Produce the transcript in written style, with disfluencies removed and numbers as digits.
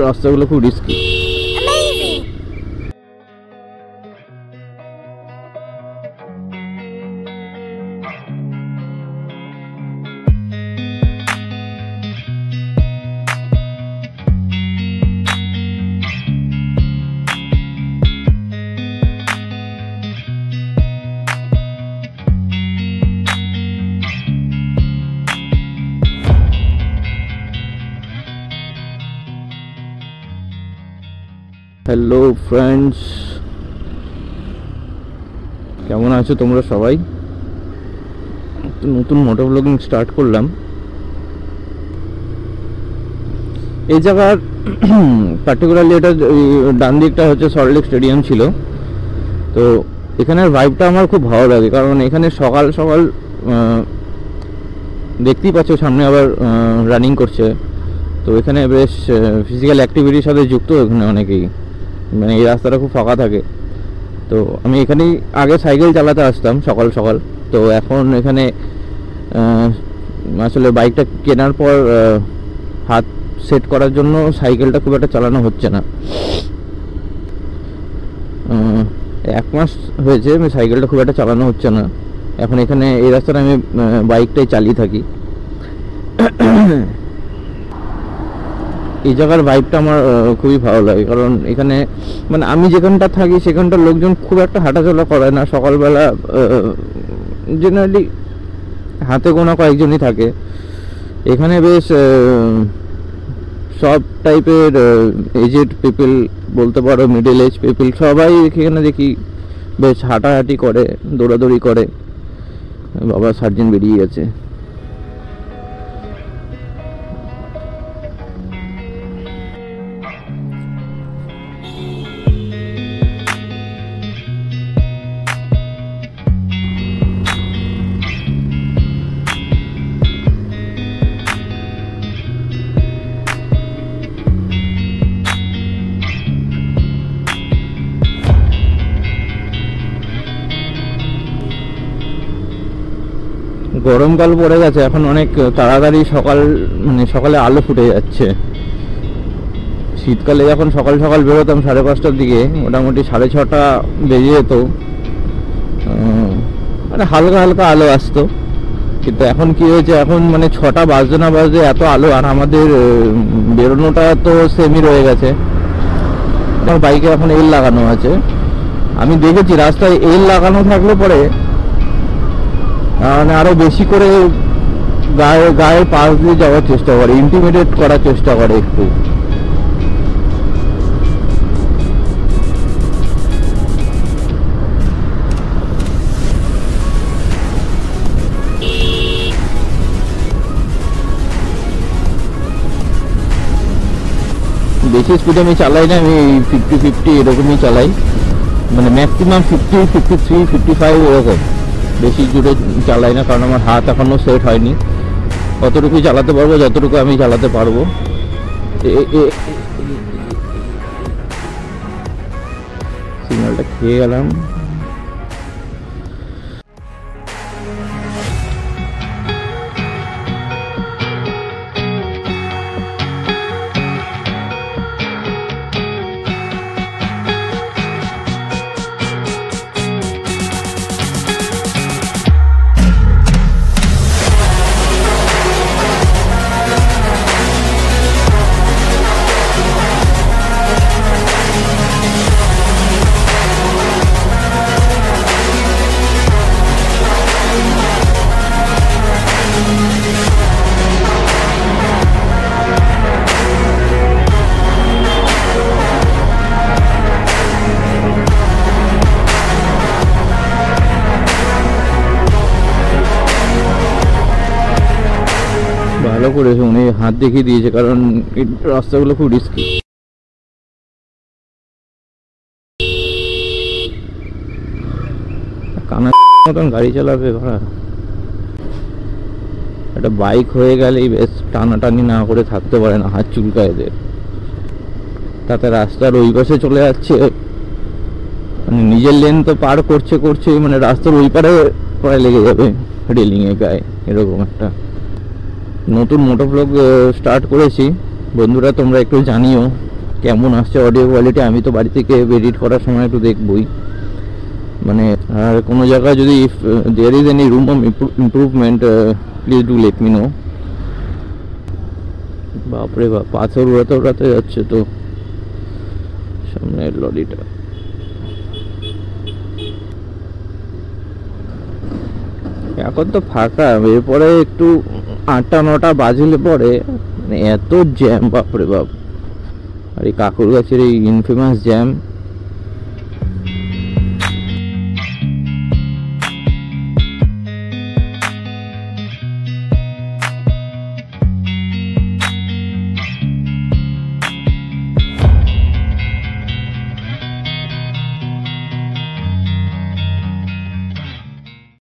রাস্তাগুলো খুব risky. Hello friends, কেমন আছো তোমরা সবাই? নতুন মোটো ব্লগিং স্টার্ট করলাম। এই জায়গার পার্টিকুলারলি এটা ডান দিকটা হচ্ছে সল্টলেক স্টেডিয়াম ছিল। তো এখানের ভাইবটা আমার খুব ভালো লাগে, কারণ এখানে সকাল সকাল দেখতেই পাচ্ছ সামনে আবার রানিং করছে। তো এখানে বেশ ফিজিক্যাল অ্যাক্টিভিটির সাথে যুক্ত এখানে অনেকেই, মানে এই রাস্তাটা খুব ফাঁকা থাকে। তো আমি এখানেই আগে সাইকেল চালাতে আসতাম সকাল সকাল। তো এখন এখানে আসলে বাইকটা কেনার পর হাত সেট করার জন্য সাইকেলটা খুব একটা চালানো হচ্ছে না। 1 মাস হয়েছে আমি সাইকেলটা খুব একটা চালানো হচ্ছে না। এখন এখানে এই রাস্তাটা আমি বাইকটাই চালিয়ে থাকি। এই জায়গার ভাইবটা আমার খুবই ভালো লাগে, কারণ এখানে মানে আমি যেখানটা থাকি সেখানটার লোকজন খুব একটা হাঁটাচলা করে না। সকালবেলা জেনারেলি হাতে গোনা কয়েকজনই থাকে। এখানে বেশ সব টাইপের এজেড পিপল বলতে পারো, মিডল এজ পিপল সবাই এখানে দেখি বেশ হাঁটাহাঁটি করে, দৌড়াদৌড়ি করে। বাবা সার্জেন্ট বেরিয়ে গেছে। গরমকাল পড়ে গেছে, এখন অনেক তাড়াতাড়ি সকালে আলো ফুটে যাচ্ছে। শীতকালে যখন সকাল সকাল বেরোতাম 5:30টার দিকে, মোটামুটি 6:30 বেজে যেত, মানে হালকা হালকা আলো আসতো। কিন্তু এখন কি হয়েছে, এখন মানে 6টা বাজতে না বাজতে এত আলো। আর আমাদের বেরোনোটা তো সেমি রয়ে গেছে। আমার বাইকে এখন এল লাগানো আছে। আমি দেখেছি রাস্তায় এল লাগানো থাকলে পরে মানে আরো বেশি করে গায়ের পাশ দিয়ে যাওয়ার চেষ্টা করে, ইন্টিমিডেট করার চেষ্টা করে একটু। বেশি স্পিডে আমি চালাই না, আমি 50-50 এরকমই চালাই, মানে ম্যাক্সিমাম 50, 53, 55 এরকম। বেশি জোরে চালাই না, কারণ আমার হাত এখনও সেট হয়নি। কতটুকু চালাতে পারবো, যতটুকু আমি চালাতে পারবো। সিগন্যালটা খেয়ে গেলাম। ভালো করেছে, উনি হাত দেখিয়ে দিয়েছে, কারণ রাস্তাগুলো খুব রিস্কি। কানা মতন গাড়ি চালাবে ভাড়া। একটা বাইক হয়ে গেলেই বেশ টানাটানি না করে থাকতে পারে না, হাত চুলকায় এদের। তাতে রাস্তার ওই পাশে চলে যাচ্ছে, মানে নিজের লেন তো পার করছে মানে রাস্তার ওই পারে প্রায় লেগে যাবে রেলিংয়ে গায়ে। এরকম একটা নতুন মোটো ব্লগ স্টার্ট করেছি, বন্ধুরা তোমরা একটু জানিও কেমন আসছে অডিও কোয়ালিটি। আমি তো বাড়ি থেকে এডিট করার সময় একটু দেখবই, মানে আর কোনো জায়গায় যদি if there is any room of improvement please do let me know. বাপরে বাপ, পাথর উড়াতে উড়াতে যাচ্ছে তো সামনের লরিটা। এখন তো ফাঁকা, এরপরে একটু 8টা-9টা বাজলে পরে মানে এত জ্যাম, বাপরে বাপ। আর এই কাকুর গাছের এই ইনফেমাস জ্যাম